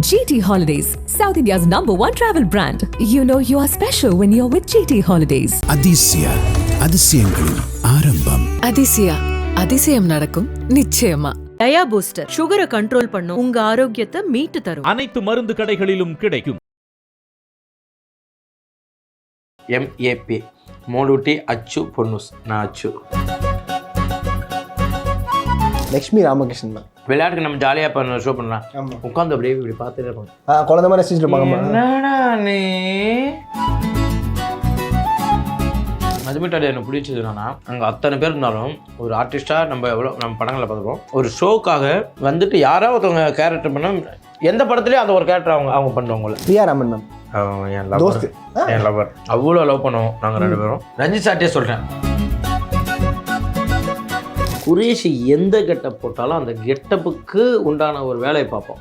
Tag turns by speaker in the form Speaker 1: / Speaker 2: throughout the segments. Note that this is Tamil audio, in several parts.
Speaker 1: GT Holidays, South India's #1 travel brand. You know you are special when you're with GT Holidays.
Speaker 2: அதிசயங்களின் ஆரம்பம்.
Speaker 3: அதிசயம் நடக்கும் நிச்சயமா.
Speaker 4: டயா பூஸ்டர் சுகரை கண்ட்ரோல் பண்ணும், உங்க ஆரோக்கியத்தை மீட்டு தரும்.
Speaker 5: அனைத்து மருந்து கடைகளிலும் கிடைக்கும்.
Speaker 6: MAP மோலூட்டி அச்சு பொன்னுஸ். நான் அச்சு.
Speaker 7: லக்ஷ்மி ராமகிருஷ்ணன் தான்.
Speaker 6: விளையாட்டுக்கு நம்ம ஜாலியாக பண்ண ஷோ பண்ணலாம். உட்காந்து அப்படியே இப்படி பார்த்துட்டே இருப்பாங்க.
Speaker 7: குழந்தை மாதிரி ரசிச்சுட்டு இருப்பாங்க.
Speaker 6: என்னடா நீ அதுமாரி எனக்கு பிடிச்சது என்னன்னா, அங்கே அத்தனை பேர் இருந்தாலும் ஒரு ஆர்டிஸ்டாக நம்ம படங்களை பார்த்துருப்போம். ஒரு ஷோக்காக வந்துட்டு யாராவது ஒருத்தவங்க கேரக்டர் பண்ண எந்த படத்துலேயும் அந்த ஒரு கேரக்டர் அவங்க பண்ணுவாங்கள.
Speaker 7: பிரியா ராமன் மேம்
Speaker 6: என் லவர் அவ்வளோ லவ் பண்ணுவோம் நாங்கள் ரெண்டு பேரும். ரஞ்சித் சார்ட்டே சொல்கிறேன், குரேஷ் எந்த கெட்டப் போட்டாலும் அந்த கெட்டப்புக்கு உண்டான ஒரு வேலையை பார்ப்போம்.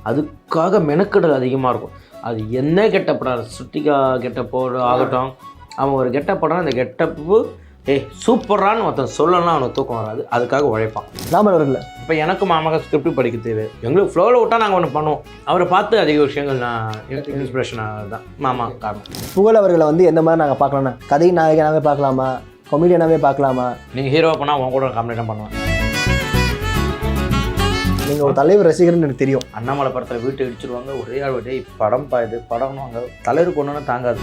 Speaker 6: அதுக்காக மெனக்கெடல் அதிகமாக இருக்கும். அது என்ன கெட்டப்படாது, சுட்டிக்கா கெட்டப்போ ஆகட்டும், அவன் ஒரு கெட்டப் போட்டான், அந்த கெட்டப்பு சூப்பரானு ஒருத்தன் சொல்லலாம், அவனுக்கு தூக்கம் வராது. அதுக்காக உழைப்பான்.
Speaker 7: ராமன் அவர்கள்
Speaker 6: இப்போ எனக்கும் மாமாவுக்கு ஸ்கிரிப்ட் படிக்க தெரியுது. எங்களுக்கு ஃப்ளோவில் விட்டால் நாங்கள் ஒன்று பண்ணுவோம். அவரை பார்த்து அதிக விஷயங்கள் நான் இன்ஸ்பிரேஷனாக தான் மாமா காரணம்.
Speaker 7: புகழ் அவர்களை எந்த மாதிரி நாங்கள் பார்க்கலாம்னா, கதை நாயகனாகவே பார்க்கலாமா, கொமீடியனாகவே பார்க்கலாமா?
Speaker 6: நீங்கள் ஹீரோவை பண்ணால் அவங்க கூட காமெடி பண்ணுவேன்.
Speaker 7: நீங்கள் ஒரு தலைவர் ரசிகர்னு எனக்கு தெரியும்.
Speaker 6: அண்ணாமலை படத்தில் வீட்டை இடிச்சிருவாங்க, ஒரே ஆள் விட்டு படம் இது படம்னு அங்கே தலைவருக்கு ஒன்றுன்னு தாங்காது.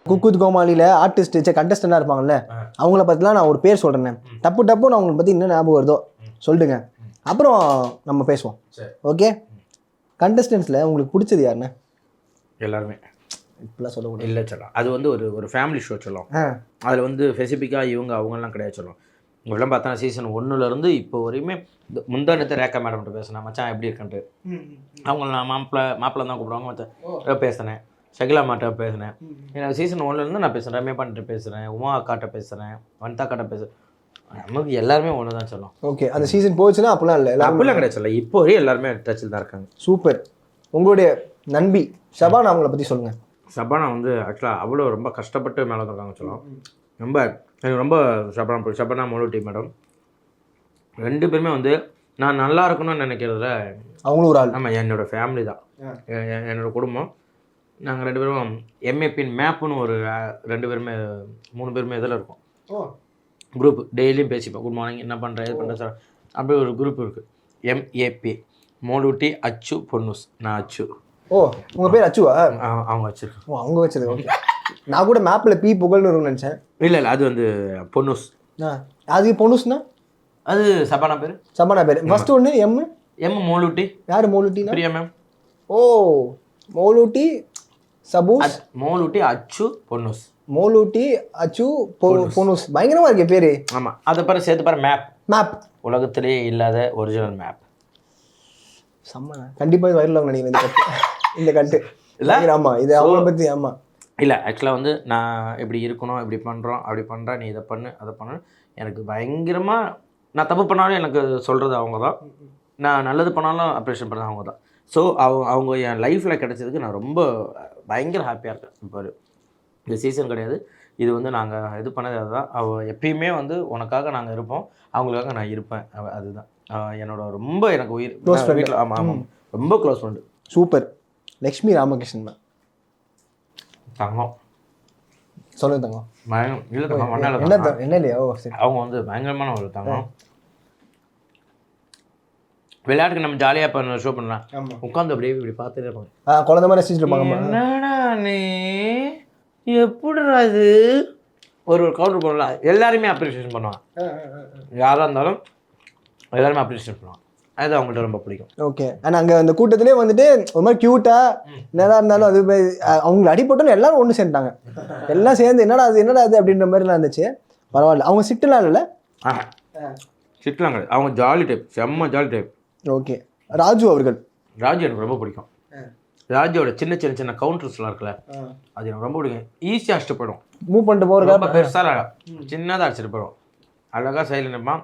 Speaker 7: குக்குத் கோமாளியில் ஆர்டிஸ்ட் கண்டஸ்டண்டாக இருப்பாங்கல்ல, அவங்கள பற்றிலாம் நான் ஒரு பேர் சொல்கிறேன். டப்பு நான் அவங்களை பற்றி என்ன ஞாபகம் வருதோ சொல்லிடுங்க, அப்புறம் நம்ம பேசுவோம். ஓகே, கண்டஸ்டன்ஸில் உங்களுக்கு பிடிச்சது யாருண்ணே?
Speaker 6: எல்லாருமே
Speaker 7: இப்படிலாம் சொல்ல முடியும்
Speaker 6: இல்லை சொல்லலாம். அது ஒரு ஃபேமிலி ஷோ சொல்லலாம். அதில் ஸ்பெசிஃபிக்காக அவங்கெல்லாம் கிடையாது சொல்லலாம். இவெல்லாம் பார்த்தா சீசன் 1லேருந்து இப்போ வரையுமே முந்தானத்தை ரேக்கா மேடம்கிட்ட பேசினேன், மச்சான் எப்படி இருக்குன்ட்டு. அவங்க நான் மாப்பிள்ளை தான் கூப்பிடுவாங்க. மற்ற பேசினேன், ஷகிலா மாட்ட பேசினேன். எனக்கு சீசன் 1லேருந்து நான் பேசுகிறேன். ரம்யா பண்ணிட்டு பேசுகிறேன், உமா அக்காட்ட பேசுகிறேன், வனிதா அக்காட்ட பேசுகிறேன். நமக்கு எல்லாருமே ஒன்று தான் சொல்லலாம்.
Speaker 7: ஓகே, அந்த சீசன் போச்சுன்னா அப்போலாம் இல்லை,
Speaker 6: அப்படிலாம் கிடையாது சொல்ல. இப்போ வரையும் எல்லாருமே டச்சில் தான் இருக்காங்க.
Speaker 7: சூப்பர். உங்களுடைய நண்பி ஷபானா அவங்கள பற்றி சொல்லுங்கள்.
Speaker 6: ஷபானா ஆக்சுவலாக அவ்வளோ ரொம்ப கஷ்டப்பட்டு மேலே வந்துருக்காங்க சொல்லலாம். எனக்கு ரொம்ப ஷபானா பிடிக்கும். ஷபானா மோலூட்டி மேடம் ரெண்டு பேருமே நான் நல்லா இருக்கணும்னு நினைக்கிறதுல
Speaker 7: அவங்களும் ஒரு ஆள்.
Speaker 6: ஆமாம், என்னோடய ஃபேமிலி தான், என்னோடய குடும்பம். நாங்கள் ரெண்டு பேரும் MAPன் மேப்புன்னு ஒரு 3 பேருமே இதில் இருக்கோம். குரூப் டெய்லியும் பேசிப்போம். குட் மார்னிங், என்ன பண்ணுறேன், இது பண்ணுறேன் சார், அப்படி ஒரு குரூப் இருக்குது. MAP மோலூட்டி அச்சு பொன்னுஸ். நான் அச்சு.
Speaker 7: ஓ, உங்கள் பேர் அச்சுவா?
Speaker 6: அவங்க வச்சுருக்கேன்.
Speaker 7: ஓ, அவங்க வச்சது. ஓகே, நான் கூட மேப்பில் பி புகழ்னு இருக்கும்னு நினச்சேன்.
Speaker 6: இல்லை அது பொன்னுஸ்.
Speaker 7: அது பொன்னுஸ்னா
Speaker 6: அது சபானா பேர்.
Speaker 7: சபானா பேர். ஃபர்ஸ்ட் ஒன்று எம்
Speaker 6: மோலூட்டி.
Speaker 7: யார் மோலூட்டினா?
Speaker 6: பிரியா மேம்.
Speaker 7: ஓ, மோலூட்டி சபூஸ்.
Speaker 6: மோலூட்டி அச்சு பொன்னுஸ்.
Speaker 7: மோலூட்டி அச்சு பொன்னுஸ். பயங்கரமாக இருக்கே பேர்.
Speaker 6: ஆமாம், அதை பாரு சேர்த்து பாரு. மேப் உலகத்திலேயே இல்லாத ஒரிஜினல் மேப்.
Speaker 7: செம்ம. கண்டிப்பாக இது வைரல் நினைக்கிறேன் இந்த கட்டு இல்லை. ஆமாம், இது அவங்கள பற்றி. ஆமாம்,
Speaker 6: இல்லை ஆக்சுவலாக நான் இப்படி இருக்கணும், இப்படி பண்ணுறோம், அப்படி பண்ணுறேன், நீ இதை பண்ணு, அதை பண்ணு. எனக்கு பயங்கரமாக நான் தப்பு பண்ணாலும் எனக்கு சொல்கிறது அவங்க தான், நான் நல்லது பண்ணாலும் அப்ரிஷியேட் பண்ணுறது அவங்க தான். ஸோ அவங்க என் லைஃப்பில் கிடைச்சதுக்கு நான் ரொம்ப பயங்கர ஹாப்பியாக இருக்கேன். இப்போ இந்த சீசன் கிடையாது, இது நாங்கள் இது பண்ணது அதுதான். அவள் எப்பயுமே உனக்காக நாங்கள் இருப்போம், அவங்களுக்காக நான் இருப்பேன். அதுதான் என்னோட ரொம்ப எனக்கு உயிர். வீட்டில் ஆமாம் ரொம்ப close friend.
Speaker 7: Super. Lakshmi Ramakrishnan தான்.
Speaker 6: தங்கம்
Speaker 7: சொல்லுங்க. தங்கம்
Speaker 6: இல்லை தங்கம்
Speaker 7: என்ன இல்லையா? ஓ சரி.
Speaker 6: அவங்க பயங்கரமான ஒரு தங்கம். விளையாட்டுக்கு நம்ம ஜாலியாக பண்ண ஷோ பண்ணலாம். உட்காந்து அப்படியே இப்படி பார்த்துட்டே இருப்பாங்க.
Speaker 7: குழந்தை மாதிரி ரசிச்சுட்டு இருப்பாங்க.
Speaker 6: என்னடா நீ எப்படிடா இது ஒரு கவுண்டர் பண்ணலாம். எல்லாருமே அப்ரிஷியேஷன் பண்ணுவாங்க. யாராக இருந்தாலும் எல்லாருமே அப்ரிஷியேட் பண்ணுவாங்க. அது அவங்கள்ட்ட ரொம்ப பிடிக்கும்.
Speaker 7: ஓகே, ஆனால் அங்கே அந்த கூட்டத்திலே ஒரு மாதிரி க்யூட்டாக என்னதான் இருந்தாலும் அது அவங்களை அடிப்பட்டோன்னு எல்லாரும் ஒன்று சேர்ந்துட்டாங்க. எல்லாம் சேர்ந்து என்னடா அது அப்படின்ற மாதிரிலாம் இருந்துச்சு. பரவாயில்ல. அவங்க சிட்டுலாம் இல்லைல்ல?
Speaker 6: சிட்டுலாம் கிடையாது. அவங்க ஜாலி டைப், செம்ம ஜாலி டைப்.
Speaker 7: ஓகே, ராஜு அவர்கள்.
Speaker 6: ராஜு எனக்கு ரொம்ப பிடிக்கும். ராஜுவோட சின்ன கவுண்டர்ஸ்லாம் இருக்குல்ல, அது எனக்கு ரொம்ப பிடிக்கும். ஈஸியாக அடிச்சுட்டு போயிடும்.
Speaker 7: மூவ் பண்ணிட்டு போகிறதா
Speaker 6: பெருசாக சின்னதாக அடிச்சுட்டு போயிடும். அழகாக சைடில் நிற்பான்.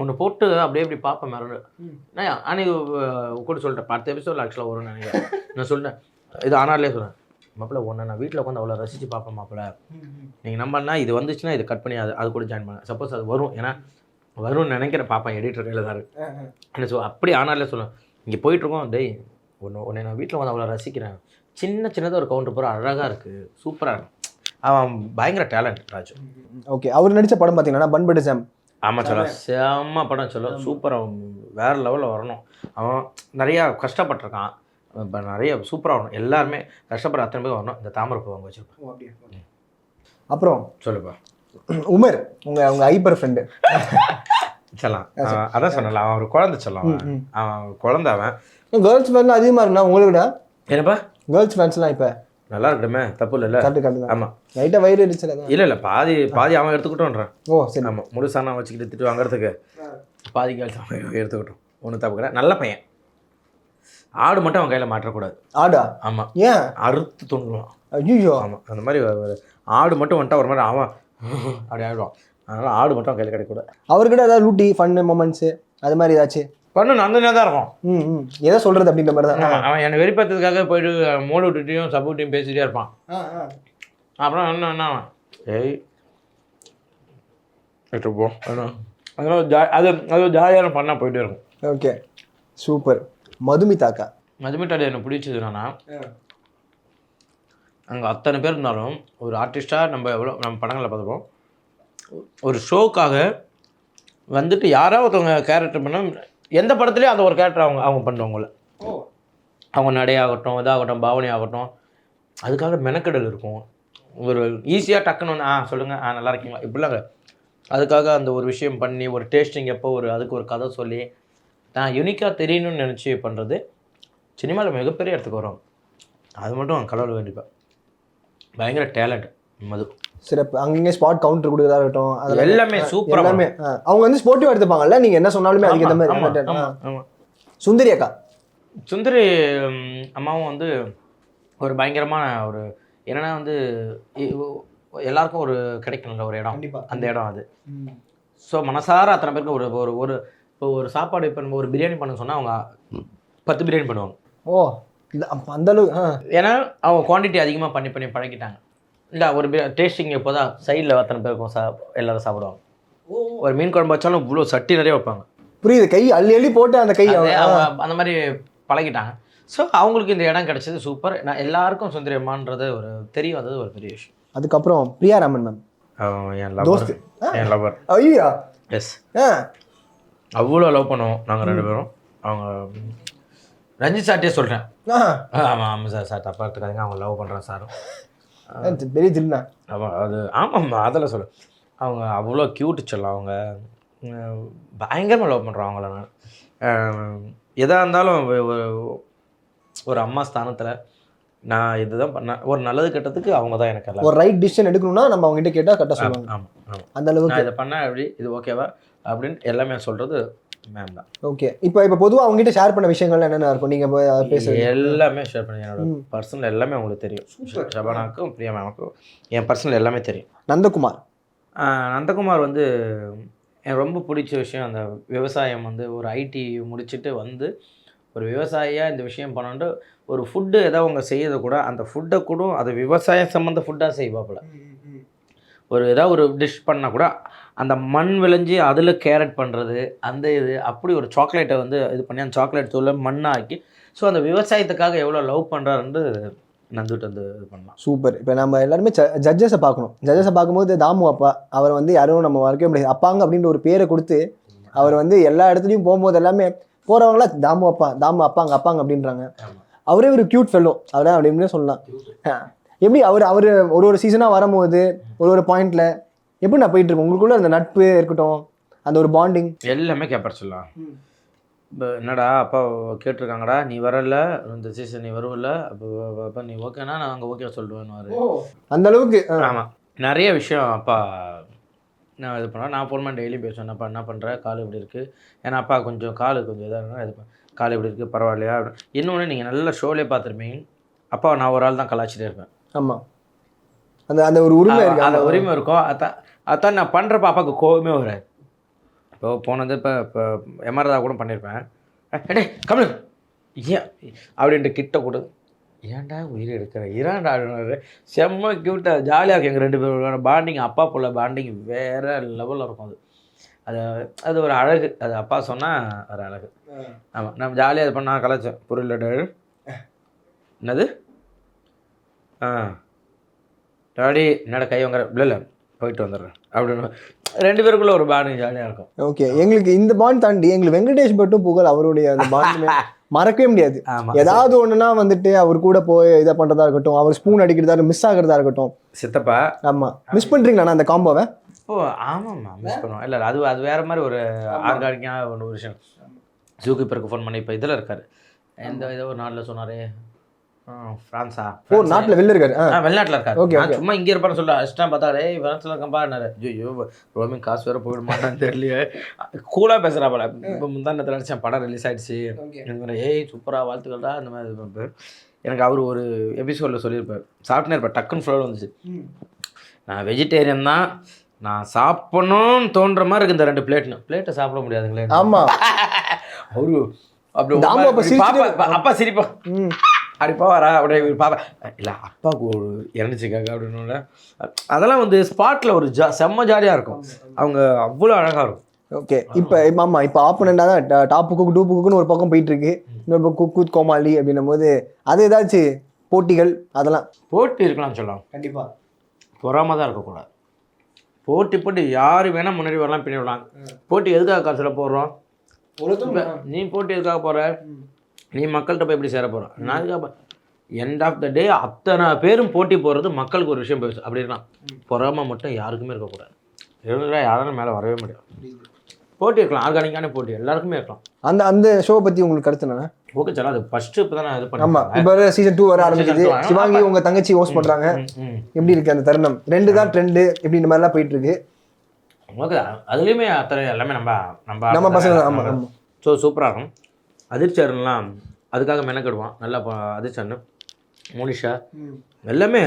Speaker 6: ஒன்று போட்டு அப்படியே இப்படி பார்ப்பேன். மறுபடியும் அன்னைக்கு கூட சொல்லிட்டேன், 10 எபிசோடில் ஆக்சுவலாக வரும்னு நினைக்கிறேன். நான் சொல்லிட்டேன், இது ஆனாலே சொல்கிறேன், மாப்பிள்ள ஒன்று நான் வீட்டில் உட்காந்து அவ்வளோ ரசித்து பார்ப்பேன் மாப்பிள்ள, நீங்கள் நம்பனா இது வந்துச்சுன்னா இது கட் பண்ணி அது கூட ஜாயின் பண்ணேன். சப்போஸ் அது வரும், ஏன்னா வரும்னு நினைக்கிறேன், பார்ப்பேன் எடிட்டர் கையில் தான் இருக்குது. என்ன சொல் அப்படி ஆனாலே சொல்லுவேன், இங்கே போயிட்டுருக்கோம், டேய் உன்னை நான் வீட்டில் வந்து அவ்வளோ ரசிக்கிறேன், சின்னதாக ஒரு கவுண்டர் போகிற அழகாக இருக்குது, சூப்பராக இருக்கும். அவன் பயங்கர டேலண்ட் ராஜு.
Speaker 7: ஓகே, அவர் நடித்த படம் பார்த்தீங்கன்னா பண்பட்டு சாம்.
Speaker 6: ஆமாம் சொல்ல, செம்ம படம் சொல்ல, சூப்பராக வேறு லெவலில் வரணும். அவன் நிறையா கஷ்டப்பட்டிருக்கான், இப்போ நிறைய சூப்பராக வரணும். எல்லாருமே கஷ்டப்படுற அத்தனை பேர் வரணும். இந்த தாமரைப்பூ வாங்க வச்சுருப்பேன்.
Speaker 7: அப்புறம்
Speaker 6: சொல்லுப்பா.
Speaker 7: உமர் உங்க ஹைப்பர் ஃப்ரெண்டு
Speaker 6: சொல்லலாம், அதான் சொன்னல, அவன் ஒரு குழந்தை சொல்லலாம், அவன் குழந்தை. அவன்
Speaker 7: கேர்ள்ஸ் ஃபேன்லாம் அதிகமாக இருக்குண்ணா உங்களை விட.
Speaker 6: என்னப்பா
Speaker 7: கேர்ள்ஸ் ஃபேன்ஸ்லாம் இப்போ
Speaker 6: நல்லா இருக்கட்டுமே, தப்பு இல்லைல்ல?
Speaker 7: கரெக்டு.
Speaker 6: ஆமாம்,
Speaker 7: லைட்டாக வயிறு எரிச்சல தான்.
Speaker 6: இல்லை பாதி அவன் எடுத்துக்கிட்டோன்றான்.
Speaker 7: ஓ சரி.
Speaker 6: ஆமாம், முழுசாக நான் வச்சுக்கிட்டு திட்டு வாங்குறதுக்கு பாதி கேள்வி அவன் எடுத்துக்கிட்டோம். ஒன்றும் தப்பு கிடையாது, நல்ல பையன். ஆடு மட்டும் அவன் கையில் மாற்றக்கூடாது.
Speaker 7: ஆடா?
Speaker 6: ஆமாம்,
Speaker 7: ஏன்?
Speaker 6: அறுத்து தூண்டுவான்.
Speaker 7: ஐயோ.
Speaker 6: ஆமாம், அந்த மாதிரி ஆடு மட்டும் வந்துட்டா ஒரு மாதிரி அவன் அப்படி ஆகிடுவான். அதனால் ஆடு மட்டும் அவன் கையில் கிடைக்கூடாது.
Speaker 7: அவர்கிட்ட ஏதாவது லூட்டி ஃபன்னு மொமெண்ட்ஸு அது மாதிரி ஏதாச்சும்
Speaker 6: பண்ணு அந்த தான் இருக்கும்.
Speaker 7: எதை சொல்கிறது அப்படின்ற மாதிரி தான்.
Speaker 6: அவன் என்னை வெறிப்பத்துக்காக போயிட்டு மூளை விட்டுட்டையும் சப்போர்ட்டையும் பேசிகிட்டே இருப்பான். அப்புறம் என்ன ஏய் போ, அதெல்லாம் அது ஜாலியான பண்ணால் போயிட்டே இருக்கும்.
Speaker 7: Okay super. மதுமிதாக்கா.
Speaker 6: மதுமிதாடி எனக்கு பிடிச்சது என்னன்னா, அங்கே அத்தனை பேர் இருந்தாலும் ஒரு ஆர்டிஸ்ட்டாக நம்ம படங்களில் பார்த்துப்போம், ஒரு ஷோக்காக வந்துட்டு யாராவது ஒருத்தவங்க கேரக்டர் பண்ணால் எந்த படத்துலேயும் அந்த ஒரு கேரக்டர் அவங்க பண்ணுவாங்கள்ல, அவங்க நடையாகட்டும், இதாகட்டும், பாவனி ஆகட்டும், அதுக்காக மெனக்கெடல் இருக்கும். ஒரு ஈஸியாக டக்குன்னு வந்து சொல்லுங்கள், நல்லா இருக்கீங்களா இப்படிலாம். அதுக்காக அந்த ஒரு விஷயம் பண்ணி ஒரு டேஸ்டிங் எப்போ அதுக்கு ஒரு கதை சொல்லி நான் யூனிக்காக தெரியணும்னு நினச்சி பண்ணுறது சினிமாவில் மிகப்பெரிய இடத்துக்கு வரும். அது மட்டும் கடவுள் வேண்டிப்பேன். பயங்கர டேலண்ட் மது. சிறப்பு.
Speaker 7: அங்கங்கே ஸ்பாட் கவுண்டர் கொடுக்குறதா இருக்கட்டும், அது
Speaker 6: எல்லாமே சூப்பராக.
Speaker 7: எல்லாமே அவங்க வந்து ஸ்போர்ட்டிவாக எடுத்துப்பாங்கல்ல, நீங்கள் என்ன சொன்னாலுமே அதுக்கு ஏற்ற மாதிரி.
Speaker 6: ஆமாம்.
Speaker 7: சுந்தரி அக்கா.
Speaker 6: சுந்தரி அம்மாவும் வந்து ஒரு பயங்கரமான ஒரு என்னென்னா வந்து எல்லாருக்கும் ஒரு கிடைக்கணும்ல ஒரு இடம், அந்த இடம் அது. ஸோ மனசார அத்தனை பேருக்கு ஒரு ஒரு இப்போ ஒரு சாப்பாடு இப்போ நம்ம ஒரு பிரியாணி பண்ண சொன்னால் அவங்க 10 பிரியாணி பண்ணுவாங்க.
Speaker 7: ஓ அந்தளவு.
Speaker 6: ஏன்னா அவங்க குவான்டிட்டி அதிகமாக பண்ணி பழகிட்டாங்க. இல்லை ஒரு டேஸ்டிங் எப்போ தான் சைடில் அத்தனை பேருக்கும் எல்லோரும் சாப்பிடுவாங்க. ஒரு மீன் குழம்பு வச்சாலும் இவ்வளோ சட்டி நிறைய வைப்பாங்க.
Speaker 7: புரியுது, கை அள்ளி போட்டு அந்த கை
Speaker 6: அந்த மாதிரி பழகிட்டாங்க. ஸோ அவங்களுக்கு இந்த இடம் கிடச்சது சூப்பர். நான் எல்லாருக்கும் சுந்தரி அம்மான்றது ஒரு தெரிய வந்தது ஒரு பெரிய விஷயம்.
Speaker 7: அதுக்கப்புறம் பிரியா ராமன் மேம்.
Speaker 6: என் லவர்.
Speaker 7: ஐயா.
Speaker 6: எஸ், அவ்வளோ லவ் பண்ணுவோம் நாங்கள் 2 பேரும். அவங்க ரஞ்சித் சார்ட்டே சொல்கிறேன். ஆமாம் சார் தப்பாக எடுத்துக்காதீங்க, அவங்க லவ் பண்ணுறேன் சாரும்.
Speaker 7: பெரிய தில்னா.
Speaker 6: ஆமாம் அது ஆமாம் அதெல்லாம் சொல்ல. அவங்க அவ்வளோ க்யூட்டு சொல்லலாம். அவங்க பயங்கரமாக லவ் பண்ணுறோம் அவங்கள. நான் எதாக இருந்தாலும் ஒரு அம்மா ஸ்தானத்தில் நான் இதுதான் பண்ணேன். ஒரு நல்லது கெட்டதுக்கு அவங்க தான் எனக்கு எல்லாம்.
Speaker 7: ஒரு ரைட் டிசிஷன் எடுக்கணும்னா நம்ம அவங்ககிட்ட கேட்டால் கரெக்டாக சொல்லுவாங்க.
Speaker 6: ஆமாம்
Speaker 7: அந்த அளவுக்கு
Speaker 6: இதை பண்ணேன் அப்படி, இது ஓகேவா அப்படின்னு எல்லாமே சொல்கிறது மேம் தான்.
Speaker 7: ஓகே, இப்போ பொதுவாக அவங்ககிட்ட ஷேர் பண்ண விஷயங்கள் என்னென்ன இருக்கும்? நீங்கள் பேசுறது
Speaker 6: எல்லாமே ஷேர் பண்ணி என்னோட பர்சனல் எல்லாமே அவங்களுக்கு தெரியும். ஷபானாக்கும் பிரியா மேமுக்கும் என் பர்சனல் எல்லாமே தெரியும். நந்தகுமார் வந்து எனக்கு ரொம்ப பிடிச்ச விஷயம், அந்த விவசாயம் வந்து ஒரு ஐடி முடிச்சுட்டு வந்து ஒரு விவசாயியாக இந்த விஷயம் பண்ணோன்ட்டு ஒரு ஃபுட்டு ஏதாவது அவங்க செய்யறது கூட அந்த ஃபுட்டை கூட அது விவசாயம் சம்மந்த ஃபுட்டாக செய்வாப்புல. ஒரு ஏதாவது ஒரு டிஷ் பண்ணால் கூட அந்த மண் விளைஞ்சி அதில் கேரட் பண்ணுறது, அந்த இது அப்படி ஒரு சாக்லேட்டை வந்து இது பண்ணி அந்த சாக்லேட் தூளை மண்ணாக்கி, ஸோ அந்த விவசாயத்துக்காக எவ்வளோ லவ் பண்ணுறாருன்னு நந்துட்டு வந்து இது பண்ணலாம்.
Speaker 7: சூப்பர். இப்போ நம்ம எல்லாருமே ஜட்ஜஸை பார்க்கணும். ஜட்ஜஸை பார்க்கும்போது தாமு அப்பா அவர் வந்து யாரும் நம்ம மறக்கவே முடியாது. அப்பாங்க அப்படின்ற ஒரு பேரை கொடுத்து அவர் வந்து எல்லா இடத்துலையும் போகும்போது எல்லாமே போகிறவங்களா தாமு அப்பாங்க அப்படின்றாங்க. அவரே ஒரு க்யூட் ஃபெல்லோ அவரை அப்படின்னு சொல்லலாம். எப்படி அவர் ஒரு சீசனாக வரும்போது ஒரு பாயிண்ட்ல எப்படி நான் போயிட்டு இருக்கேன், உங்களுக்குள்ள அந்த நட்பு இருக்கட்டும், அந்த ஒரு பாண்டிங் எல்லாமே
Speaker 6: கேட்பார் சொல்லலாம். இப்போ என்னடா அப்பா கேட்டிருக்காங்கடா, நீ வரல இந்த சீசன், நீ வருவில்ல, அப்போ நீ ஓகேனா நான் அங்கே ஓகே சொல்லிடுவேன்னு
Speaker 7: அந்த அளவுக்கு.
Speaker 6: ஆமாம், நிறைய விஷயம் அப்பா நான் இது பண்ணேன். நான் ஃபோன் பண்ணி டெய்லி பேசுவேன், அப்பா என்ன பண்ணுறேன், கால் எப்படி இருக்குது, ஏன்னா அப்பா கொஞ்சம் கால் கொஞ்சம் இதாக இருந்தால் இது கால் எப்படி இருக்குது பரவாயில்லையா. இன்னொன்று நீங்கள் நல்ல ஷோலே பார்த்துருப்பீங்க, அப்பா நான் ஒரு ஆள் தான் கலாச்சிட்டே இருப்பேன்.
Speaker 7: ஆமாம், அந்த ஒரு உரிமை இருக்குது,
Speaker 6: அந்த உரிமை இருக்கும். அதான் நான் பண்ணுறப்ப அப்பாவுக்கு கோவமே வராது. இப்போ போனது இப்போ எம்ஆர்தா கூட பண்ணியிருப்பேன், டே கமல் ஏன் அப்படின்ட்டு கிட்ட கூட ஏன்டா உயிரை எடுக்கிற இறான்டா செம்ம க்யூட்டாக ஜாலியாக இருக்கும். எங்கள் 2 பேரோட பாண்டிங், அப்பா போல பாண்டிங் வேறு லெவலில் இருக்கும். அது அது ஒரு அழகு. அது அப்பா சொன்னால் ஒரு அழகு. ஆமாம், நம்ம ஜாலியாக இது பண்ண நான் கலாச்சேன். புரியல என்னது டாடி என்னோட கை வாங்குற இல்லை போயிட்டு வந்துடுறேன் அப்படின்னு 2 பேருக்குள்ள ஒரு பாண்டிங் ஜாலியாக இருக்கும்.
Speaker 7: ஓகே, எங்களுக்கு இந்த பாண்ட் தாண்டி எங்களுக்கு வெங்கடேஷ் பட்டும் புகழ் அவருடைய அந்த பாண்ட் மறக்கவே முடியாது. ஏதாவது ஒண்ணுன்னா வந்துட்டு அவர் கூட போய் இதை பண்றதா இருக்கட்டும், அவர் ஸ்பூன் அடிக்கிறதா மிஸ் ஆகிறதா இருக்கட்டும்.
Speaker 6: சித்தப்பா
Speaker 7: ஆமா, மிஸ் பண்றீங்களா அந்த காம்போவை?
Speaker 6: ஓ ஆமாம்மா, மிஸ் பண்ணுவோம். இல்லை அது வேற மாதிரி ஒரு ஆர்கானிக்காக ஒரு விஷயம். ஜூக்கு பிறகு ஃபோன் பண்ணி இப்போ இதில் இருக்காரு. ஏதோ ஒரு நாட்டில் சொன்னார், ஃப்ரான்ஸா?
Speaker 7: ஓ, நாட்டில் வெளில இருக்காரு.
Speaker 6: வெளிநாட்டில் இருக்காரு.
Speaker 7: ஓகே,
Speaker 6: சும்மா இங்கே இருப்பான்னு சொல்ல அஷ்டம் பார்த்தாரு, ஃப்ரான்ஸில் இருக்கப்பாரு. ஐயோ ரோமிங் காசு வேறு போயிட மாட்டான்னு தெரியலையே. கூலாக பேசுகிறா போல. இப்போ முந்தானத்தில் நினச்சேன் படம் ரிலீஸ் ஆகிடுச்சு, இந்த மாதிரி ஏய் சூப்பராக வாழ்த்துக்கள்டா இந்த மாதிரி இது பண்ணுறாரு. எனக்கு அவர் ஒரு எபிசோடில் சொல்லியிருப்பார், சாப்பிட்டுனே இருப்பார். டக்குன்னு ஃப்ளோவில் வந்துச்சு, நான் வெஜிடேரியன் தான், நான் சாப்பிடணும்னு தோன்ற மாதிரி இருக்குது இந்த 2 பிளேட்டை சாப்பிட முடியாதுங்களே.
Speaker 7: ஆமாம்,
Speaker 6: அவரு அப்படி அப்பா சிரிப்பா அப்படி போவாரா அப்படியே பாப்பா இல்லை அப்பாவுக்கு ஒரு இறந்துச்சுக்காக அப்படின்னு. அதெல்லாம் வந்து ஸ்பாட்டில் ஒரு செம்ம ஜாலியாக இருக்கும். அவங்க அவ்வளோ அழகாக இருக்கும்.
Speaker 7: ஓகே, இப்போ ஆமாம், இப்போ ஆப்போனண்டாக தான் டாப்பு குக்கு டூப்பு குக்குன்னு ஒரு பக்கம் போயிட்டு இருக்கு, இன்னொரு பக்கம் குக்கூத் கோமாளி அப்படின்னும் போது அது ஏதாச்சும் போட்டிகள் அதெல்லாம்
Speaker 6: போட்டி இருக்கலாம்னு சொல்லலாம்.
Speaker 7: கண்டிப்பாக
Speaker 6: பொறாம தான் இருக்கக்கூடாது. போட்டி யார் வேணால் முன்னாடி வரலாம் பின்னாடி வரலாம். போட்டி எதுக்காக காசில் போடுறோம்? நீ போட்டி எதுக்காக போகிற? நீ மக்கள்கிட்ட போய் எப்படி சேர போகிற? நான் அதுக்காக எண்ட் ஆஃப் த டே அத்தனை பேரும் போட்டி போடுறது மக்களுக்கு ஒரு விஷயம் போயிடுச்சு. அப்படி இருக்கலாம். பொறாம மட்டும் யாருக்குமே இருக்கக்கூடாது. இருந்தால் யாரும் மேலே வரவே முடியாது. போட்டி இருக்கலாம், ஆர்கானிக்கான போட்டி எல்லாருக்குமே இருக்கலாம்.
Speaker 7: அந்த ஷோ பற்றி உங்களுக்கு கருத்து என்ன?
Speaker 6: ஓகே சார், அது ஃபர்ஸ்ட் இப்போ தான் இது பண்ணேன்.
Speaker 7: ஆமாம், இப்போ சீசன் 2 வர ஆரம்பிக்குது. சிவாங்கி உங்கள் தங்கச்சி ஹோஸ்ட் பண்ணுறாங்க. எப்படி இருக்குது அந்த தருணம்? 2 தான் ட்ரெண்டு இப்படின்ற மாதிரிலாம் போயிட்டு இருக்கு.
Speaker 6: ஓகே, அதுலேயுமே அத்தனை எல்லாமே நம்ம
Speaker 7: பசங்க. ஆமாம் ஆமாம்.
Speaker 6: ஸோ சூப்பராக இருக்கும். அதிர்ச்சியர்லாம் அதுக்காக மெனக்கெடுவான். நல்லா அதிர்ச்சன்னு மோனிஷா எல்லாமே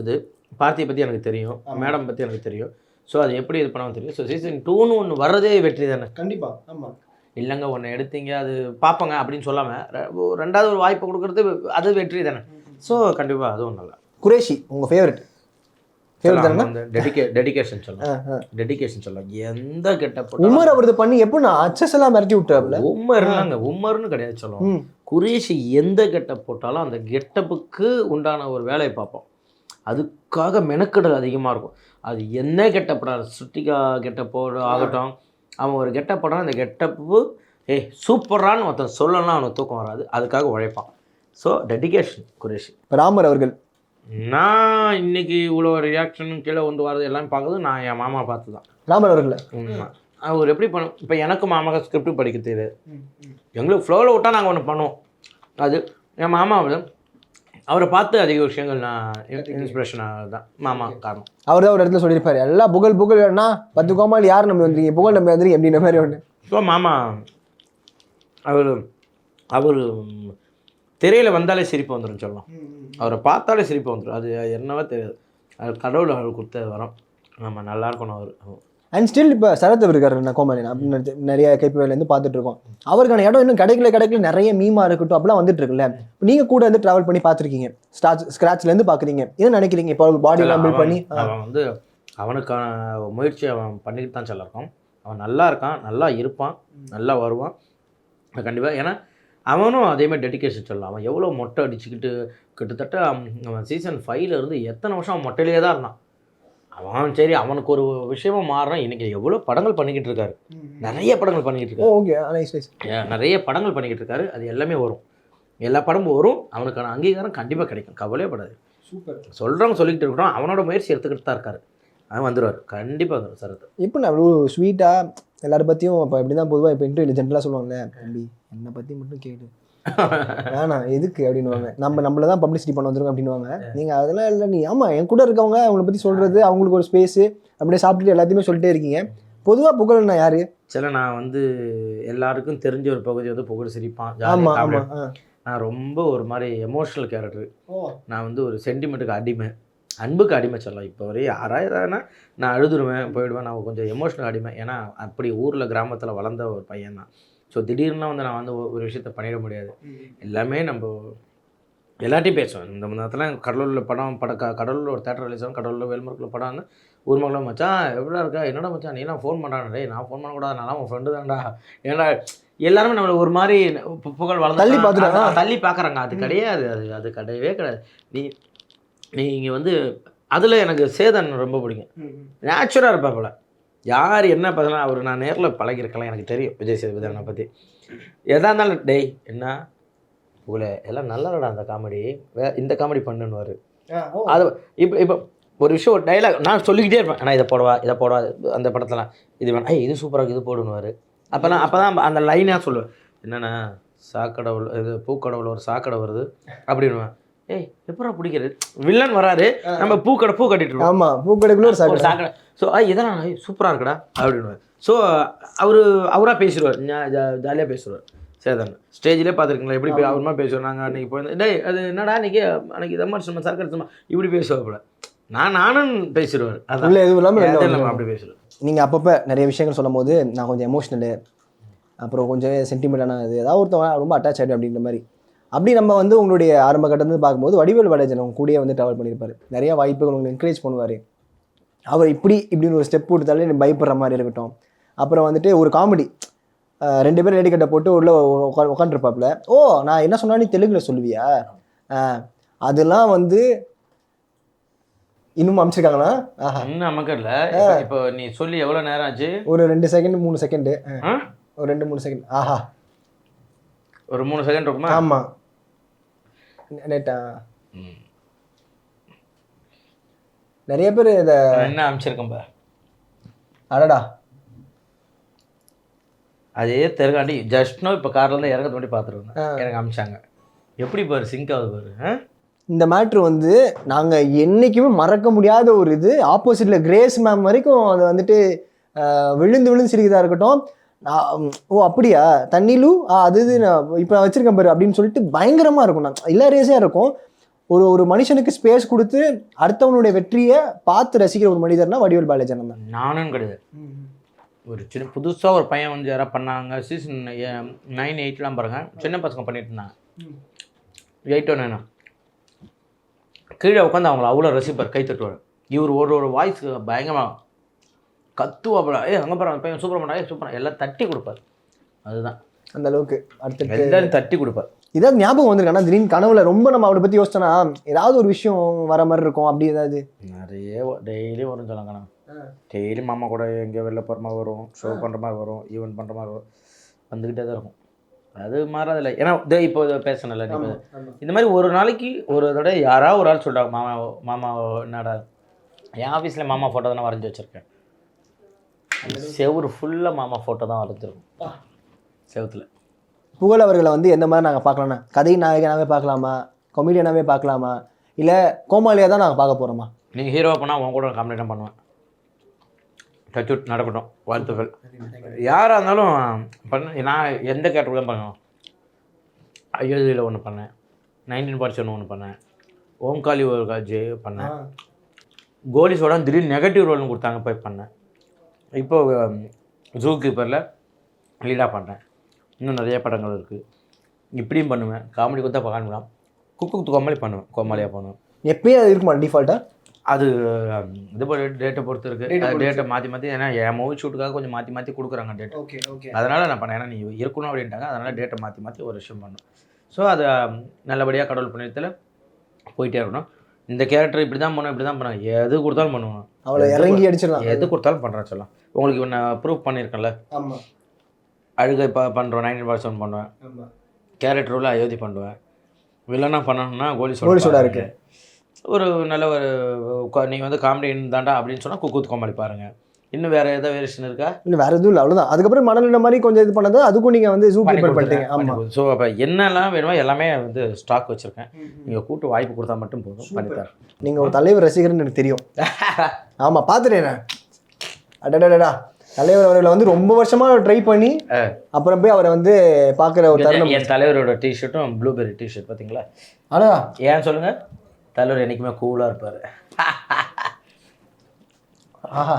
Speaker 6: இது பார்த்தியை பற்றி எனக்கு தெரியும், மேடம் பற்றி எனக்கு தெரியும். ஸோ அது எப்படி இது பண்ணாமல் தெரியும். ஸோ சீசன் 2ன்னு ஒன்று வர்றதே வெற்றி தானே.
Speaker 7: கண்டிப்பாக. ஆமாம்,
Speaker 6: இல்லைங்க ஒன்று எடுத்தீங்க அது பார்ப்பங்க அப்படின்னு சொல்லாமல் 2வது ஒரு வாய்ப்பு கொடுக்குறது அது வெற்றி தானே. ஸோ கண்டிப்பாக அதுவும் நல்லா.
Speaker 7: குரேஷி உங்கள் ஃபேவரட்?
Speaker 6: டெடிகேஷன் சொல்லலாம். எந்த கெட்ட
Speaker 7: உமர் அவரது பண்ணி எப்போ நான் அச்சஸ் எல்லாம் மிரட்டி விட்டாப்ல.
Speaker 6: உமர்னு கிடையாது சொல்லுவோம். குரேஷி எந்த கெட்டப் போட்டாலும் அந்த கெட்டப்புக்கு உண்டான ஒரு வேலையை பார்ப்போம். அதுக்காக மெனக்கெடல் அதிகமாக இருக்கும். அது என்ன கெட்டப்படாது, சுட்டிக்கா கெட்டப்போடு ஆகட்டும், அவன் ஒரு கெட்டப் போட்டாலும் அந்த கெட்டப்பு சூப்பரான்னு ஒருத்தன் சொல்லலாம், அவனுக்கு தூக்கம் வராது. அதுக்காக உழைப்பான். So dedication Qureshi.
Speaker 7: ராமர் அவர்கள்
Speaker 6: நான் இன்னைக்கு இவ்வளோ ரியாக்ஷனும் கீழே வந்து வரது எல்லாம் பார்க்குறது நான் என் மாமா பார்த்து தான்.
Speaker 7: ராமர் அவர்கள்
Speaker 6: அவர் எப்படி பண்ணும்? இப்போ எனக்கு மாமா ஸ்கிரிப்ட் படிக்க தெரியாது. எங்களுக்கு ஃப்ளோவில் விட்டால் நாங்கள் ஒன்று பண்ணுவோம். அது என் மாமா அவரை பார்த்து அதிக விஷயங்கள் நான் இன்ஸ்பிரேஷனாக தான் மாமா காரணம்.
Speaker 7: அவர் தான் ஒரு இடத்துல சொல்லியிருப்பாரு, எல்லாம் புகழ்னா 10 கோமாளி யார் நம்பி வந்துருக்கீங்க, புகழ் நம்பி வந்துருக்கீங்க அப்படின்ற மாதிரி ஒன்று.
Speaker 6: ஸோ மாமா அவர் திரையில் வந்தாலே சிரிப்பு வந்துடும் சொல்லலாம். அவரை பார்த்தாலே சிரிப்பு வந்துடும். அது என்னவோ தெரியாது, அது கடவுள் அவர் கொடுத்த வரோம். நம்ம நல்லா இருக்கணும் அவர்.
Speaker 7: அண்ட் ஸ்டில் இப்போ சரத் இருக்காரு நான் கோமாளி அப்படின்னு நிறைய கைப்பவேலேருந்து பார்த்துட்டு இருக்கோம். அவருக்கான இடம் இன்னும் கிடைக்கல நிறைய மீமாக இருக்கட்டும் அப்படிலாம் வந்துட்டு இருக்குல்ல. நீங்கள் கூட வந்து ட்ராவல் பண்ணி பார்த்துருக்கீங்க, ஸ்க்ராட்ச்லேருந்து பார்க்குறீங்க, என்ன நினைக்கிறீங்க? இப்போ பாடி பில்ட் பண்ணி
Speaker 6: அவன் அவனுக்கான முயற்சி அவன் பண்ணிட்டு தான் சொல்லியிருக்கான். அவன் நல்லா இருக்கான், நல்லா இருப்பான், நல்லா வருவான் கண்டிப்பாக. ஏன்னா அவனும் அதேமாதிரி டெடிகேஷன் சொல்லலாம். அவன் எவ்வளோ மொட்டை அடிச்சுக்கிட்டு கிட்டத்தட்ட அவன் சீசன் 5ல் இருந்து எத்தனை வருஷம் அவன் மொட்டையிலே தான் இருந்தான். அவன் சரி அவனுக்கு ஒரு விஷயமா மாறுறான். இன்றைக்கி எவ்வளோ படங்கள் பண்ணிக்கிட்டு இருக்காரு, நிறைய படங்கள் பண்ணிக்கிட்டு இருக்காரு.
Speaker 7: ஓகே,
Speaker 6: நிறைய படங்கள் பண்ணிக்கிட்டு இருக்காரு. அது எல்லாமே வரும், எல்லா படமும் வரும். அவனுக்கான அங்கீகாரம் கண்டிப்பாக கிடைக்கும், கவலையே படாது.
Speaker 7: சூப்பர்.
Speaker 6: சொல்கிறவங்க சொல்லிக்கிட்டு இருக்கிறோம், அவனோட முயற்சி எடுத்துக்கிட்டு தான் இருக்காரு. அவன் வந்துடுவார், கண்டிப்பாக வந்துடும் சரத்.
Speaker 7: இப்போ நான் அவ்வளோ ஸ்வீட்டாக எல்லாரை பற்றியும் இப்போ எப்படி தான் பொதுவாக இப்போ இன்டர்வியூ ஜென்ரலாக சொல்லுவாங்கல்ல, தம்பி என்னை பற்றி மட்டும் கேடு வேணாம் எதுக்கு அப்படின்னுவாங்க. நம்மள தான் பப்ளிசிட்டி பண்ண வந்துருக்கோம் அப்படின்வாங்க. நீங்கள் அதெல்லாம் இல்லை, நீ ஆமாம் என் கூட இருக்கவங்க அவங்கள பற்றி சொல்கிறது, அவங்களுக்கு ஒரு ஸ்பேஸு அப்படியே சாப்பிட்டுட்டு எல்லாத்தையுமே சொல்லிட்டே இருக்கீங்க. பொதுவாக புகழ்னா யார்? சில
Speaker 6: நான் எல்லாருக்கும் தெரிஞ்ச ஒரு பகுதி புகழ் சிரிப்பான்.
Speaker 7: ஆமாம்,
Speaker 6: நான் ரொம்ப ஒரு மாதிரி எமோஷ்னல் கேரக்டர். நான் ஒரு சென்டிமெண்ட்டுக்கு அடிமை, அன்புக்கு அடிமை சொல்லலாம். இப்போ வரையும் யாராயிரம்னா நான் அழுதுருவேன், போயிடுவேன். நான் கொஞ்சம் எமோஷ்னல் அடிமை. ஏன்னா அப்படி ஊரில் கிராமத்தில் வளர்ந்த ஒரு பையன் தான். ஸோ திடீர்னு நான் ஒரு விஷயத்த பண்ணிட முடியாது. எல்லாமே நம்ம எல்லாத்தையும் பேசுவேன். இந்த நேரத்தில் கடலூரில் கடலூரில் ஒரு தேட்டர் ரிலீஸ் ஆகும், கடலூரில் வேல்முருக்கில் படம் வந்து ஊர் மக்களும் மச்சான் எப்படிடா இருக்கா, என்னடா மச்சான் நீலாம் ஃபோன் பண்ணுறான், டேய் நான் ஃபோன் பண்ணக்கூடாது, நான் உன் ஃப்ரெண்டு தான்டா, ஏன்னா எல்லாருமே நம்மளை ஒரு மாதிரி புகழ்
Speaker 7: தள்ளி
Speaker 6: வளர்ந்து
Speaker 7: பார்த்துட்டாங்க.
Speaker 6: தள்ளி பார்க்குறாங்க. அது கிடையாது, அது கிடையவே கிடையாது. நீங்கள் வந்து அதில் எனக்கு சேதன் ரொம்ப பிடிக்கும். நேச்சுராக இருப்பாப்புல, யார் என்ன பார்த்தா அவர் நான் நேரில் பழகிருக்கலாம், எனக்கு தெரியும் விஜய் சேதுபதி அவனை பற்றி. எதாக இருந்தாலும் டேய் என்ன உங்களை எல்லாம் நல்லடா அந்த காமெடி, இந்த காமெடி பண்ணுன்னுவார். அது இப்போ ஒரு விஷயம், ஒரு டைலாக் நான் சொல்லிக்கிட்டே இருப்பேன், ஆனால் இதை போடவா அந்த படத்தெல்லாம் இது வேணா, இது சூப்பராக இது போடுன்னுவார். அப்போ தான் அந்த லைனாக சொல்லுவேன், என்னென்னா சாக்கடவுள் இது பூக்கடவுள் ஒரு சாக்கடை வருது அப்படின்னுவேன். ஏய் எப்படா பிடிக்கிறது, வில்லன் வராரு, நம்ம பூ கட்டிட்டு இருக்கோம்.
Speaker 7: ஆமாம், பூக்கடைக்குள்ள ஒரு
Speaker 6: சாக்கடை. ஸோ இதெல்லாம் சூப்பராக இருக்குடா அப்படின்னுவார். ஸோ அவராக பேசிடுவார், ஜாலியாக பேசுவார். சேதன் ஸ்டேஜ்லேயே பார்த்துருக்கீங்களா எப்படி அவருமா பேசுவார். நாங்கள் அன்றைக்கி போயிருந்தோம், டேய் அது என்னடா அன்றைக்கி இதை மாதிரி சும்மா சாக்கடை சும்மா இப்படி பேசுவாப்புல, நானும் பேசிடுவார்.
Speaker 7: அதில் எதுவும் இல்லாமல்
Speaker 6: அப்படி பேசுவேன்.
Speaker 7: நீங்கள் அப்பப்போ நிறைய விஷயங்கள் சொல்லும் போது நான் கொஞ்சம் எமோஷ்னலு, அப்புறம் கொஞ்சம் சென்டிமெண்ட்டான இது ஏதாவது ஒருத்தவங்க ரொம்ப அட்டாச் ஆகிடும் அப்படின்ற மாதிரி. அப்படி நம்ம வந்து உங்களுடைய ஆரம்ப கட்டத்தில் பார்க்கும்போது வடிவேல் பாலாஜி அவங்க கூடயே வந்து ட்ராவல் பண்ணியிருப்பார். நிறைய வாய்ப்புகள் உங்களுக்கு என்கரேஜ் பண்ணுவார். அவர் இப்படின்னு ஒரு ஸ்டெப் கொடுத்தாலே பயப்படுற மாதிரி இருக்கட்டும். அப்புறம் வந்துட்டு ஒரு காமெடி, 2 பேரும் ரெடி கட்டை போட்டு உள்ள உட்காந்துருப்பாப்புல, ஓ நான் என்ன சொன்னாலும் தெலுங்குல சொல்லுவியா, அதெல்லாம் வந்து இன்னும் அமைச்சிருக்காங்களா?
Speaker 6: இன்னும் அமைக்கல. இப்போ நீ சொல்லி எவ்வளோ நேரம் ஆச்சு?
Speaker 7: ஒரு 2 செகண்ட் 3 செகண்டு, ஒரு 2-3 செகண்ட். ஆஹா,
Speaker 6: ஒரு 3 செகண்ட் இருக்குமா?
Speaker 7: ஆமாம், நேட்டா நிறைய பேர் இதை
Speaker 6: என்ன அமைச்சிருக்கேன்பா.
Speaker 7: அடடா,
Speaker 6: அதே தெருக்காண்டி ஜஸ்ட்னோ இப்போ கார்லேருந்து இறங்கிறது மட்டும் பார்த்துருவேன், எனக்கு அமிச்சாங்க. எப்படி பாரு சிங்க் ஆகுது பாரு.
Speaker 7: இந்த மேட்ரு வந்து நாங்கள் என்றைக்குமே மறக்க முடியாத ஒரு இது. ஆப்போசிட்டில் கிரேஸ் மேம் வரைக்கும் அது வந்துட்டு விழுந்து சிரிக்கிறதா இருக்கட்டும். ஓ அப்படியா தண்ணிலு அது நான் இப்போ வச்சுருக்கேன் பாரு அப்படின்னு சொல்லிட்டு பயங்கரமாக இருக்கும். நான் இல்லாரேஸாக இருக்கும். ஒரு மனுஷனுக்கு ஸ்பேஸ் கொடுத்து அடுத்தவனுடைய வெற்றியை பார்த்து ரசிக்கிற ஒரு மனிதர்னா வடிவேல் பாலாஜி தான்.
Speaker 6: நானும் கிடையாது, ஒரு சின்ன புதுசாக ஒரு பையன் வந்து யாராவது பண்ணாங்க, சீசன் 9, 8 பாருங்க, சின்ன பசங்க பண்ணிட்டு இருந்தாங்க, 8 or 9 கீழே உட்காந்து அவங்கள அவ்வளோ ரசிப்பார், கை தட்டுவார். இவர் ஒரு வாய்ஸ் பயங்கரமாக கத்துவாப்பா, அங்கே பாரு பையன் சூப்பர் பண்ணா, சூப்பர் எல்லாம் தட்டி கொடுப்பார். அதுதான்
Speaker 7: அந்த அளவுக்கு அடுத்து
Speaker 6: எல்லாரும் தட்டி கொடுப்பார்.
Speaker 7: இதாவது ஞாபகம் வந்திருக்கு. ஆனால் திடீர்னு கனவுல ரொம்ப நம்ம அவரை பற்றி யோசிச்சோன்னா ஏதாவது ஒரு விஷயம் வர மாதிரி இருக்கும். அப்படி ஏதாவது
Speaker 6: நிறைய டெய்லியும் வரும் சொல்லாங்கண்ணா. டெய்லி மாமா கூட எங்கேயோ வெளில போகிற மாதிரி வரும், ஷோ பண்ணுற மாதிரி வரும், ஈவெண்ட் பண்ணுற மாதிரி வரும், வந்துக்கிட்டே தான் இருக்கும். அது மாறாதில்லை. ஏன்னா இப்போ பேசணும்ல நீங்கள், இந்த மாதிரி ஒரு நாளைக்கு ஒரு தடவை யாராவது ஒரு ஆள் சொல்கிறாங்க, மாமா என்னடா என் ஆஃபீஸில் மாமா ஃபோட்டோ தானே வரைஞ்சி வச்சுருக்கேன். செவுரு ஃபுல்லாக மாமா ஃபோட்டோ தான் வரைஞ்சிருக்கும் செவத்தில்.
Speaker 7: புகழ் அவர்களை வந்து எந்த மாதிரி நாங்கள் பார்க்கலாம்னா, கதை நாயகனாகவே பார்க்கலாமா, கொமீடியனாகவே பார்க்கலாமா, இல்லை கோமாளியாக தான் நாங்கள் பார்க்க போகிறோமா?
Speaker 6: நீங்கள் ஹீரோவாக பண்ணால் உங்க கூட காமெடி தான் பண்ணுவேன். டச்சுட் நடக்கட்டும், வாழ்த்துக்கள். யாராக இருந்தாலும் நான் எந்த கேரக்டர் பண்ணுவேன். அயோத்தியில் ஒன்று பண்ணேன், 19 Parts ஒன்று பண்ணேன், ஓம்காலி ஒரு காட்சி பண்ணேன், கோலிஸோட திடீர்னு நெகட்டிவ் ரோல்னு கொடுத்தாங்க போய் பண்ணேன். இப்போ ஜூ கீப்பரில் லீடாக பண்ணுறேன். இன்னும் நிறைய படங்கள் இருக்குது. இப்படியும் பண்ணுவேன், காமெடி கொடுத்தா பார்க்கலாம், குக்கு கோமாளி பண்ணுவேன், கோமாளியாக பண்ணுவேன்.
Speaker 7: எப்பயும் அது இருக்குமா டிஃபால்ட்டாக?
Speaker 6: அது இது டேட்டை பொறுத்து இருக்குது. டேட்டை மாற்றி ஏன்னா என் மூவி ஷூட்டுக்காக கொஞ்சம் மாற்றி கொடுக்குறாங்க டேட்.
Speaker 7: ஓகே.
Speaker 6: அதனால் நான் பண்ணேன், ஏன்னா நீ இருக்கணும் அப்படின்ட்டாங்க. அதனால் டேட்டை மாற்றி ஒரு விஷயம் பண்ணணும். ஸோ அதை நல்லபடியாக கடவுள் புண்ணியத்தில் போயிட்டே இருக்கணும். இந்த கேரக்டர் இப்படி தான் பண்ணுவேன், எது கொடுத்தாலும் பண்ணுவேன்,
Speaker 7: அவ்வளோ இறங்கி அடிச்சிடலாம்,
Speaker 6: எது கொடுத்தாலும் பண்ணுறேன் சொல்லலாம். உங்களுக்கு நான் ப்ரூவ் பண்ணியிருக்கேன்ல.
Speaker 7: ஆமாம்,
Speaker 6: அழுகை பண்ணுறோம், 19 Parts பண்ணுவேன், கேரக்டர் உள்ள அயோத்தி பண்ணுவேன், வில்லனா பண்ணணும்னா கோலிஸோட இருக்குது. ஒரு நல்ல ஒரு நீங்கள் வந்து காமெடி தாண்டா அப்படின்னு சொன்னால் குக்கூத் கோமாளி பாருங்கள். இன்னும் வேறு ஏதாவது வேரியேஷன் இருக்கா?
Speaker 7: இன்னும் வேறு எதுவும் இல்லை, அவ்வளோதான். அதுக்கப்புறம் மணல் மாதிரி கொஞ்சம் இது பண்ணது, அதுக்கும் நீங்கள் வந்து ஜூம் பண்ணிட்டீங்க. ஆமாம்.
Speaker 6: ஸோ அப்போ என்னெல்லாம் வேணுமோ எல்லாமே வந்து ஸ்டாக் வச்சுருக்கேன். நீங்கள் கூட்டு வாய்ப்பு கொடுத்தா மட்டும் போதும், பண்ணித்தரேன்.
Speaker 7: நீங்கள் ஒரு தலைவர் ரசிகர்னு எனக்கு தெரியும். ஆமாம், பார்த்துட்டேன். அடடா, தலைவர் அவர்களை வந்து ரொம்ப வருஷமாக ட்ரை பண்ணி அப்புறம் போய் அவரை வந்து பார்க்குற ஒரு தருணம்.
Speaker 6: என் தலைவரோட டிஷர்ட்டும் ப்ளூபெர்ரி டிஷர்ட் பார்த்தீங்களா?
Speaker 7: ஆனால்
Speaker 6: ஏன் சொல்லுங்கள், தலைவர் என்றைக்குமே கூலாக இருப்பார்.
Speaker 7: ஆஹா,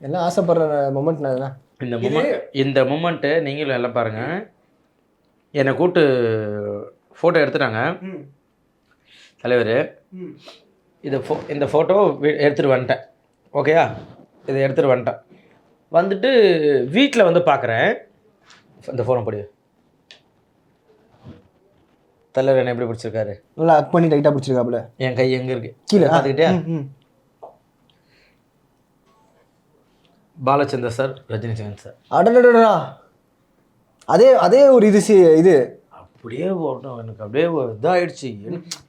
Speaker 7: எல்லாம் ஆசைப்படுற மொமெண்ட் நான்.
Speaker 6: இந்த மொமெண்ட்டு நீங்களும் எல்லாம் பாருங்கள். என்னை கூப்பிட்டு ஃபோட்டோ எடுத்துட்டாங்க. தலைவர் இந்த ஃபோட்டோ எடுத்துகிட்டு வந்துட்டேன். ஓகேயா, இதை எடுத்துகிட்டு வந்துட்டேன். வந்துட்டு வீட்டில் வந்து பார்க்குறேன். இந்த ஃபோனை படி. தலைவர் என்ன எப்படி பிடிச்சிருக்காரு?
Speaker 7: நல்லா அக் பண்ணி டைட்டாக பிடிச்சிருக்காப்புல.
Speaker 6: என் கை எங்கே இருக்கு
Speaker 7: கீழே
Speaker 6: பார்த்துக்கிட்டே. Balachander sir, Rajinikanth sir.
Speaker 7: அடடடா, அதே ஒரு இது
Speaker 6: அப்படியே போட்டோம். எனக்கு அப்படியே இதாகிடுச்சு.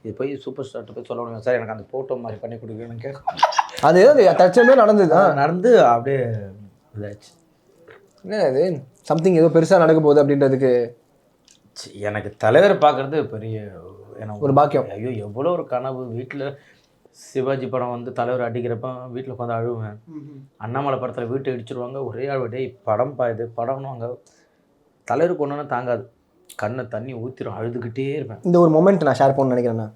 Speaker 6: இது போய் சூப்பர் ஸ்டார்ட்டு போய் சொல்ல முடியும் சார், எனக்கு அந்த ஃபோட்டோ மாதிரி பண்ணி கொடுக்குறேன்னு கேட்க.
Speaker 7: அது தச்சமே நடந்து
Speaker 6: அப்படியே இதாச்சு.
Speaker 7: என்ன அது சம்திங் ஏதோ பெருசாக நடக்க போகுது அப்படின்றதுக்கு
Speaker 6: எனக்கு தலைவர் பார்க்குறது பெரிய
Speaker 7: ஒரு பாக்கியம்.
Speaker 6: ஐயோ, எவ்வளோ ஒரு கனவு. வீட்டில் சிவாஜி படம் வந்து தலைவர் அடிக்கிறப்ப வீட்டில் உட்காந்து அழுவேன். அண்ணாமலை படத்தில் வீட்டை இடிச்சிருவாங்க. ஒரே ஆழ்வட்டே படம் இது படம்னு அங்கே தலைவருக்கு ஒன்றுனா தாங்காது. கண்ணை தண்ணி ஊற்றிடும், அழுதுகிட்டே இருப்பேன்.
Speaker 7: இந்த ஒரு மொமெண்ட் நான் ஷேர் பண்ண நினைக்கிறேன்னா,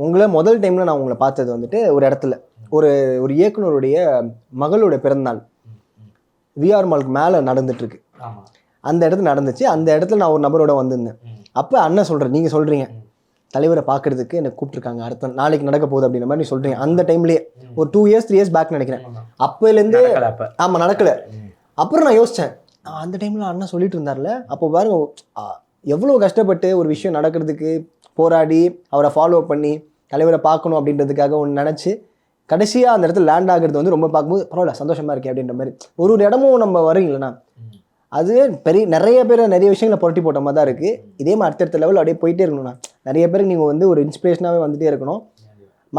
Speaker 7: உங்களை முதல் டைமில் நான் உங்களை பார்த்தது வந்துட்டு ஒரு இடத்துல ஒரு இயக்குனருடைய மகளோட பிறந்தநாள் விஆர் மாலுக்கு மேலே நடந்துட்டுருக்கு. அந்த இடத்துல நடந்துச்சு. அந்த இடத்துல நான் ஒரு நபரோட வந்திருந்தேன். அப்போ அண்ணன் சொல்கிறேன், நீங்கள் சொல்கிறீங்க தலைவரை பார்க்குறதுக்கு என்னை கூப்பிட்ருக்காங்க, அடுத்த நாளைக்கு நடக்க போகுது அப்படின்ற மாதிரி நீ சொல்கிறீங்க. அந்த டைம்லேயே ஒரு 2 years 3 years பேக் நினைக்கிறேன். அப்போலேருந்து ஆமாம் நடக்கலை. அப்புறம் நான் யோசித்தேன், அந்த டைமில் அண்ணன் சொல்லிட்டு இருந்தார்ல, அப்போ பாருங்க எவ்வளோ கஷ்டப்பட்டு ஒரு விஷயம் நடக்கிறதுக்கு போராடி அவரை ஃபாலோ பண்ணி தலைவரை பார்க்கணும் அப்படின்றதுக்காக ஒன்று நினச்சி கடைசியாக அந்த இடத்துல லேண்ட் ஆகிறது வந்து ரொம்ப பார்க்கும்போது பரவாயில்ல சந்தோஷமாக இருக்கே அப்படின்ற மாதிரி. ஒரு இடமும் நம்ம வரீங்களா, அது நிறைய விஷயங்களை புரட்டி போட்ட மாதிரி தான் இருக்குது. இதே மாதிரி அடுத்தடுத்த லெவல் அப்படியே போயிட்டே இருக்கணும்ண்ணா. நிறைய பேருக்கு நீங்கள் வந்து ஒரு இன்ஸ்பிரேஷனாகவே வந்துகிட்டே இருக்கணும்.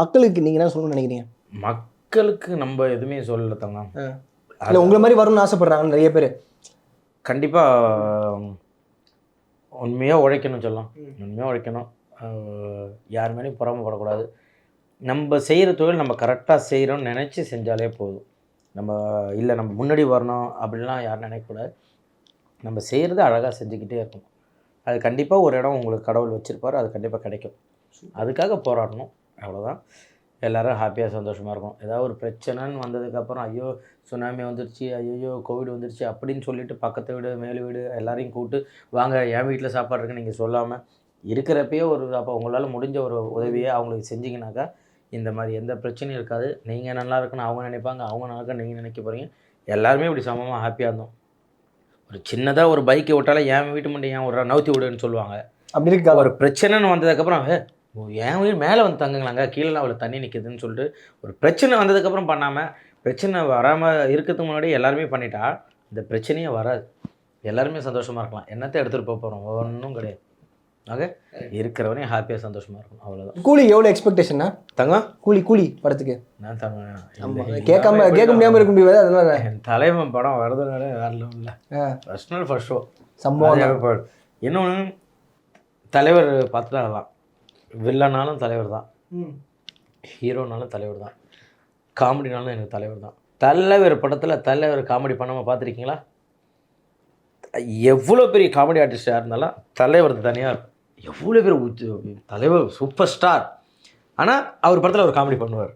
Speaker 7: மக்களுக்கு நீங்கள் என்ன சொல்லணும்னு நினைக்கிறீங்க?
Speaker 6: மக்களுக்கு நம்ம எதுவுமே சொல்லலை தங்க.
Speaker 7: இல்லை உங்களை மாதிரி வரணும்னு ஆசைப்பட்றாங்க நிறைய பேர்.
Speaker 6: கண்டிப்பாக உண்மையாக உழைக்கணும் சொல்லலாம். உண்மையாக உழைக்கணும். யார் மேலேயும் பொறாமப்படக்கூடாது. நம்ம செய்கிற தொழில் நம்ம கரெக்டாக செய்கிறோம்னு நினச்சி செஞ்சாலே போதும். நம்ம நம்ம முன்னாடி வரணும் அப்படின்லாம் யாரும் நினைக்கக்கூடாது. நம்ம செய்கிறது அழகாக செஞ்சுக்கிட்டே இருக்கணும். அது கண்டிப்பாக ஒரு இடம் உங்களுக்கு கடவுள் வச்சுருப்பார், அது கண்டிப்பாக கிடைக்கும். அதுக்காக போராடணும், அவ்வளோதான். எல்லோரும் ஹாப்பியாக சந்தோஷமாக இருக்கும். ஏதாவது ஒரு பிரச்சனைன்னு வந்ததுக்கப்புறம் ஐயோ சுனாமி வந்துருச்சு, ஐயோ கோவிட் வந்துருச்சு அப்படின்னு சொல்லிட்டு பக்கத்தை வீடு மேல் வீடு எல்லாரையும் கூப்பிட்டு வாங்க என் வீட்டில் சாப்பாடு இருக்குன்னு நீங்கள் சொல்லாமல் இருக்கிறப்பயே ஒரு அப்போ உங்களால் முடிஞ்ச ஒரு உதவியை அவங்களுக்கு செஞ்சிங்கனாக்கா இந்த மாதிரி எந்த பிரச்சனையும் இருக்காது. நீங்கள் நல்லா இருக்குன்னு அவங்க நினைப்பாங்க, அவங்க நல்லா இருக்குன்னு நீங்கள் நினைக்க போகிறீங்க. எல்லாருமே இப்படி சமமாக ஹாப்பியாக இருந்தோம். ஒரு சின்னதாக ஒரு பைக்கை விட்டாலே என் வீட்டு மட்டும் ஏன் ஒரு நவுத்தி விடுன்னு சொல்லுவாங்க. அப்படி இருக்கா? ஒரு பிரச்சனைன்னு வந்ததுக்கப்புறம் என் வீடு மேலே வந்து தங்குங்களாங்க, கீழே அவ்வளோ தண்ணி நிற்கிதுன்னு சொல்லிட்டு ஒரு பிரச்சனை வந்ததுக்கப்புறம் பண்ணாமல், பிரச்சனை வராமல் இருக்கிறதுக்கு முன்னாடி எல்லாருமே பண்ணிட்டா இந்த பிரச்சனையே வராது. எல்லாருமே சந்தோஷமாக இருக்கலாம். என்னத்தை எடுத்துகிட்டு போக போகிறோம்? ஒன்றும் கிடையாது. ஆக இருக்கிறவனே ஹாப்பியாக சந்தோஷமாக இருக்கும், அவ்வளோதான்.
Speaker 7: கூலி எவ்வளோ எக்ஸ்பெக்டேஷன்னா தங்க? கூலி படத்துக்கு நான் கேட்க முடியாமல் இருக்க முடியாது. அதனால
Speaker 6: என் தலைவன் படம் வரதுனால வேறு இல்லை. ஃபர்ஸ்ட் ஷோ சம்பவம். இன்னொன்று தலைவர் பார்த்துட்டாங்களாம். வில்லனாலும் தலைவர் தான், ஹீரோனாலும் தலைவர் தான், காமெடினாலும் எனக்கு தலைவர் தான். தலைவர் படத்தில் தலைவர் காமெடி பண்ணாமல் பார்த்துருக்கீங்களா? எவ்வளோ பெரிய காமெடி ஆர்டிஸ்டாக இருந்தாலும் தலைவர் தனியாக எவ்வளோ பேர் தலைவர் சூப்பர் ஸ்டார். ஆனால் அவர் படத்தில் அவர் காமெடி பண்ணுவார்,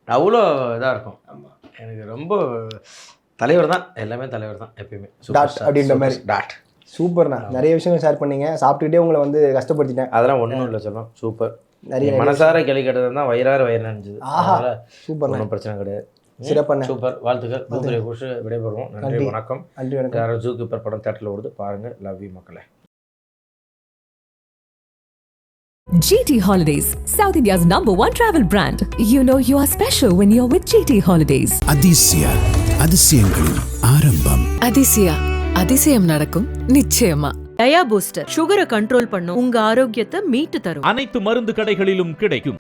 Speaker 6: அவ்வளோ இதாக இருக்கும். எனக்கு ரொம்ப தலைவர் தான், எல்லாமே தலைவர் தான் எப்பயுமே
Speaker 7: அப்படின்ற மாதிரி. டாட் சூப்பர்ண்ணா. நிறைய விஷயங்கள் ஷேர் பண்ணீங்க. சாப்பிட்டுக்கிட்டே உங்களை வந்து கஷ்டப்படுத்திட்டேன்.
Speaker 6: அதெல்லாம் ஒன்றும் இல்லை சொல்லலாம். சூப்பர். நிறைய மனசார கேள்வி கேட்டது தான் வயிறு நினைஞ்சது. சூப்பர், ஒன்றும் பிரச்சனை கிடையாது. சிறப்பான சூப்பர். வாழ்த்துக்கள். பூத்துரை குஷ் விடைபெறுவோம். நன்றி, வணக்கம். யாரும் ஜூ கீப்பர் படம் தேட்டரில் ஓடுது, பாருங்கள். லவ் யூ மக்களே.
Speaker 1: GT Holidays, South India's #1 travel brand. You know you are special when you're with GT Holidays.
Speaker 2: Athisaya, அதிசயங்களின் ஆரம்பம்.
Speaker 3: அதிசயா, அதிசயம் நடக்கும் நிச்சயமா.
Speaker 4: டயா பூஸ்டர் சுகரை கண்ட்ரோல் பண்ணும், உங்க ஆரோக்கியத்தை மீட்டு தரும்.
Speaker 5: அனைத்து மருந்து கடைகளிலும் கிடைக்கும்.